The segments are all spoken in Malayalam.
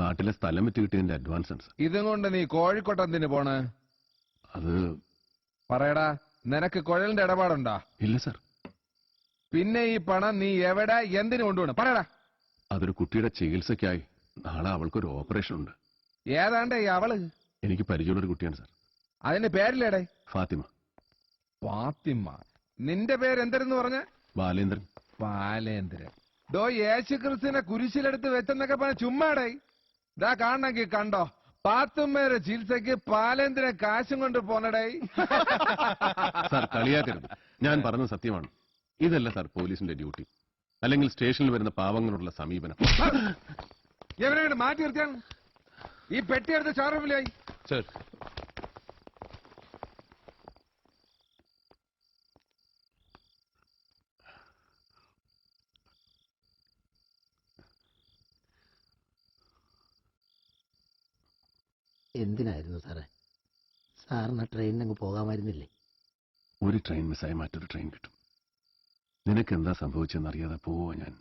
നാട്ടിലെ സ്ഥലം വിറ്റ് കിട്ടിയതിന്റെ അഡ്വാൻസ് ആണ് സർ. ഇതും കൊണ്ട് നീ കോഴിക്കോട്ടെന്തിന് പോണ്? അത് പറയടാ, നിനക്ക് കുഴലിന്റെ ഇടപാടുണ്ടോ? ഇല്ല സർ. പിന്നെ ഈ പണം നീ എവിടെ എന്തിനു കൊണ്ടുപോകണം? പറയടാ. അതൊരു കുട്ടിയുടെ ചികിത്സയ്ക്കായി. നാളെ അവൾക്കൊരു ഓപ്പറേഷൻ ഉണ്ട്. ഏതാണ്ട് ഈ അവള്? എനിക്ക് പരിചയമുള്ളൊരു കുട്ടിയാണ് സർ. അതിന്റെ പേരില്ലേടേ? ഫാത്തിമ. ഫാത്തിമ. നിന്റെ പേരെന്തരെന്ന് പറഞ്ഞ? ബാലേന്ദ്രൻ. ബാലേന്ദ്രൻ. ഡോ യേശു ക്രിസ്തുവിനെ കുരിശിലെടുത്ത് വെച്ചെന്നൊക്കെ പറഞ്ഞ ചുമ്മാടേ. ഇതാ കാണണമെങ്കിൽ കണ്ടോ, പാത്തുമ്മേരെ ചികിത്സക്ക് ബാലേന്ദ്രൻ കാശും കൊണ്ട് പോന്നടേ. സാർ കളിയാക്കരുത്, ഞാൻ പറഞ്ഞത് സത്യമാണ്. ഇതല്ല സാർ പോലീസിന്റെ ഡ്യൂട്ടി, അല്ലെങ്കിൽ സ്റ്റേഷനിൽ വരുന്ന പാവങ്ങളോടുള്ള സമീപനം. എവരെ മാറ്റി നിർത്തിയാണ് ഈ പെട്ടിയെടുത്ത് ഷോറൂമിലായി. സർ. എന്തിനായിരുന്നു സാറേ? സാറിന് ട്രെയിനിനങ്ങ് പോകാമായിരുന്നില്ലേ? ഒരു ട്രെയിൻ മിസ്സായി മറ്റൊരു ട്രെയിൻ കിട്ടും. നിനക്ക് എന്താ സംഭവിച്ചെന്ന് അറിയാതെ പോവോ ഞാൻ?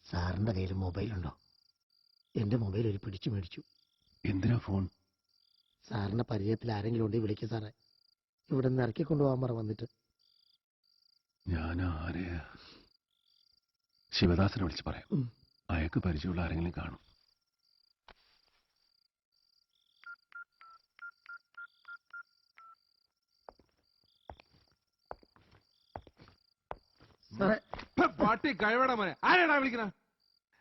സാറിന്റെ കയ്യിൽ മൊബൈലുണ്ടോ? എന്റെ മൊബൈൽ ഒരു പിടിച്ചു മേടിച്ചു. എന്തിനാ ഫോൺ? സാറിന്റെ പരിചയത്തിൽ ആരെങ്കിലും ഉണ്ടെങ്കിൽ വിളിക്കും സാറേ. ഇവിടെ നിന്ന് ഇറക്കിക്കൊണ്ടുപോകാൻ പറ വന്നിട്ട്. ഞാൻ ആരെയാ? ശിവദാസനെ വിളിച്ച് പറയാം. അയാൾക്ക് പരിചയമുള്ള ആരെങ്കിലും കാണും. പാട്ടി കഴിവട മോനെ. ആരാടാ വിളിക്കണ?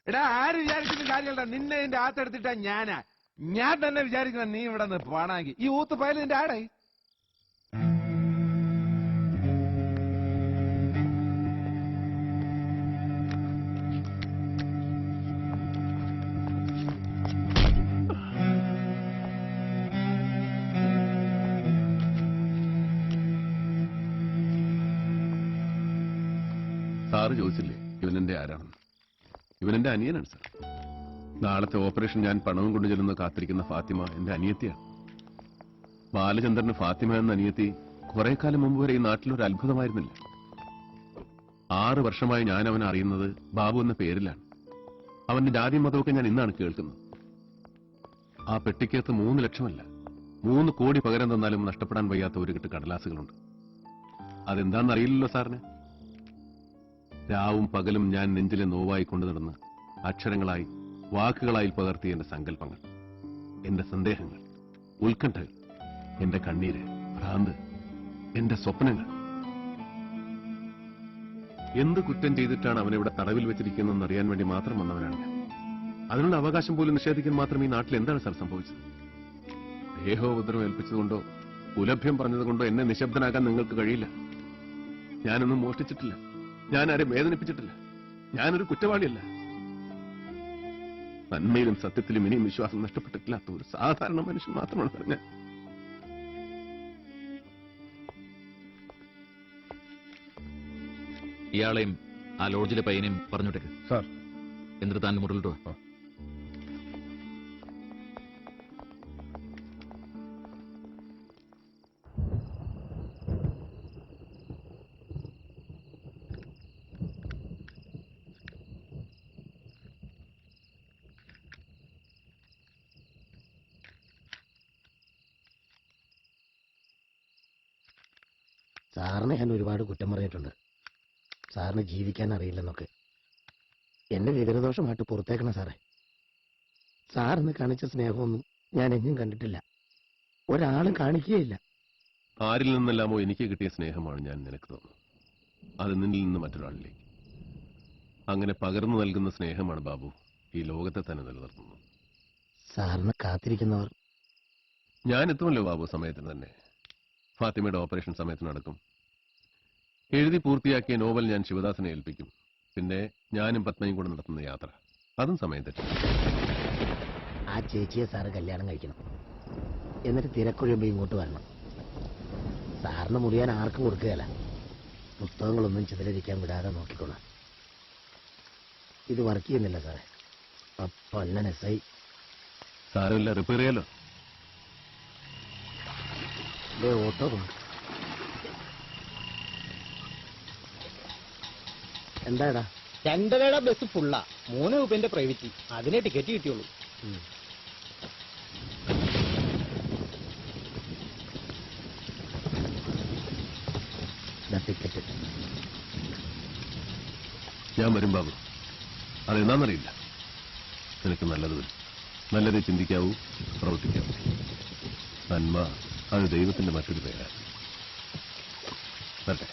എടാ, ആര് വിചാരിക്കുന്ന കാര്യമല്ല, നിന്നെ എന്റെ ആത്തെടുത്തിട്ടാ ഞാനാ. ഞാൻ തന്നെ വിചാരിക്കുന്ന നീ ഇവിടെ നിന്ന് പാടാങ്കി. ഈ ഊത്ത് പയൽ നിന്റെ ആടായി. സാറ് ചോദിച്ചില്ലേ ഇവനെന്റെ ആരാണെന്ന്? ഇവനെന്റെ അനിയനാണ് സാർ. നാളത്തെ ഓപ്പറേഷൻ ഞാൻ പണവും കൊണ്ടു ചെല്ലുന്ന കാത്തിരിക്കുന്ന ഫാത്തിമ എന്റെ അനിയത്തിയാണ്. ബാലചന്ദ്രന് ഫാത്തിമ എന്ന അനിയത്തി കുറെ കാലം മുമ്പ് വരെ ഈ നാട്ടിലൊരു അത്ഭുതമായിരുന്നില്ല. 6 വർഷമായി ഞാൻ അവനെ അറിയുന്നത് ബാബു എന്ന പേരിലാണ്. അവന്റെ ജാതി മതമൊക്കെ ഞാൻ ഇന്നാണ് കേൾക്കുന്നത്. ആ പെട്ടിക്കകത്ത് 3 ലക്ഷമല്ല 3 കോടി പകരം തന്നാലും നഷ്ടപ്പെടാൻ വയ്യാത്ത ഒരു കെട്ട് കടലാസുകളുണ്ട്. അതെന്താണെന്നറിയില്ലല്ലോ സാറിന്. രാവും പകലും ഞാൻ നെഞ്ചിലെ നോവായി കൊണ്ടു നടന്ന് അക്ഷരങ്ങളായി വാക്കുകളായി പകർത്തിയ എന്റെ സങ്കല്പങ്ങൾ, എന്റെ സന്ദേഹങ്ങൾ, ഉത്കണ്ഠകൾ, എന്റെ കണ്ണീര്, ഭ്രാന്ത്, എന്റെ സ്വപ്നങ്ങൾ. എന്ത് കുറ്റം ചെയ്തിട്ടാണ് അവനെവിടെ തടവിൽ വെച്ചിരിക്കുന്നതെന്ന് അറിയാൻ വേണ്ടി മാത്രം വന്നവനാണ് ഞാൻ. അതിനുള്ള അവകാശം പോലും നിഷേധിക്കാൻ മാത്രം ഈ നാട്ടിൽ എന്താണ് സാർ സംഭവിച്ചത്? ദേഹോപദ്രവം ഏൽപ്പിച്ചതുകൊണ്ടോ ഉലഭ്യം പറഞ്ഞതുകൊണ്ടോ എന്നെ നിശബ്ദനാക്കാൻ നിങ്ങൾക്ക് കഴിയില്ല. ഞാനൊന്നും മോഷ്ടിച്ചിട്ടില്ല, ഞാൻ ആരെ വേദനിപ്പിച്ചിട്ടില്ല, ഞാനൊരു കുറ്റവാളിയല്ല. നന്മയിലും സത്യത്തിലും ഇനിയും വിശ്വാസം നഷ്ടപ്പെട്ടിട്ടില്ലാത്ത ഒരു സാധാരണ മനുഷ്യൻ മാത്രമാണ് സാർ ഞാൻ. ഇയാളെയും ആ ലോഡ്ജിലെ പയ്യനെയും പറഞ്ഞോട്ടേക്ക് സാർ. എന്നിട്ട് താൻ മുറിലിട്ടോ. സാറിനെ ഞാൻ ഒരുപാട് കുറ്റം പറഞ്ഞിട്ടുണ്ട്. സാറിന് ജീവിക്കാൻ അറിയില്ലെന്നൊക്കെ. എന്റെ വിവരദോഷമായിട്ട് പുറത്തേക്കണം സാറേ. സാറിന് കാണിച്ച സ്നേഹമൊന്നും ഞാൻ എങ്ങും കണ്ടിട്ടില്ല, ഒരാളും കാണിക്കുകയില്ല. ആരിൽ നിന്നെല്ലാമോ എനിക്ക് കിട്ടിയ സ്നേഹമാണ് ഞാൻ നിനക്ക് തന്നത്. അത് നിന്നിൽ നിന്ന് മറ്റൊരാളിലേക്ക്. അങ്ങനെ പകർന്നു നൽകുന്ന സ്നേഹമാണ് ബാബു ഈ ലോകത്തെ തന്നെ നിലനിർത്തുന്നത്. സാറിന് കാത്തിരിക്കുന്നവർ ഞാൻ എത്തുമല്ലോ ബാബു സമയത്തിന് തന്നെ. ഫാത്തിമയുടെ ഓപ്പറേഷൻ സമയത്ത് നടക്കും. എഴുതി പൂർത്തിയാക്കിയ നോവൽ ഞാൻ ശിവദാസനെ ഏൽപ്പിക്കും. പിന്നെ ഞാനും പത്മയും കൂടെ നടത്തുന്ന യാത്ര, അതും സമയം തെറ്റും. ആ ചേച്ചിയെ സാറ് കല്യാണം കഴിക്കണം. എന്നിട്ട് തിരക്കൊഴിയുമ്പോൾ ഇങ്ങോട്ട് വരണം. സാറിന് മുറിയാൻ ആർക്കും കൊടുക്കുകയല്ല. പുസ്തകങ്ങളൊന്നും ചിതറിരിക്കാൻ വിടാതെ നോക്കിക്കൊള്ളാം. ഇത് വർക്ക് ചെയ്യുന്നില്ല സാറേ. അപ്പൊ അല്ല എസ്ഐ. സാരമില്ല, റിപ്പയർ ചെയ്യാലോ. ഓട്ടോ കൊണ്ട് എന്താടാ? 2:30 ബസ് ഫുള്ളാ. 3 രൂപന്റെ പ്രൈവറ്റ്. അതിനെ ടിക്കറ്റ് കിട്ടിയുള്ളൂ. ടിക്കറ്റ് ഞാൻ വരും ബാബു. അതെന്താണെന്നറിയില്ല. നിനക്ക് നല്ലത് വരും. നല്ലതേ ചിന്തിക്കാവൂ, പ്രവർത്തിക്കാവൂ. നന്മ അത് ദൈവത്തിന്റെ മറ്റൊരു പേരാണ്. വരട്ടെ.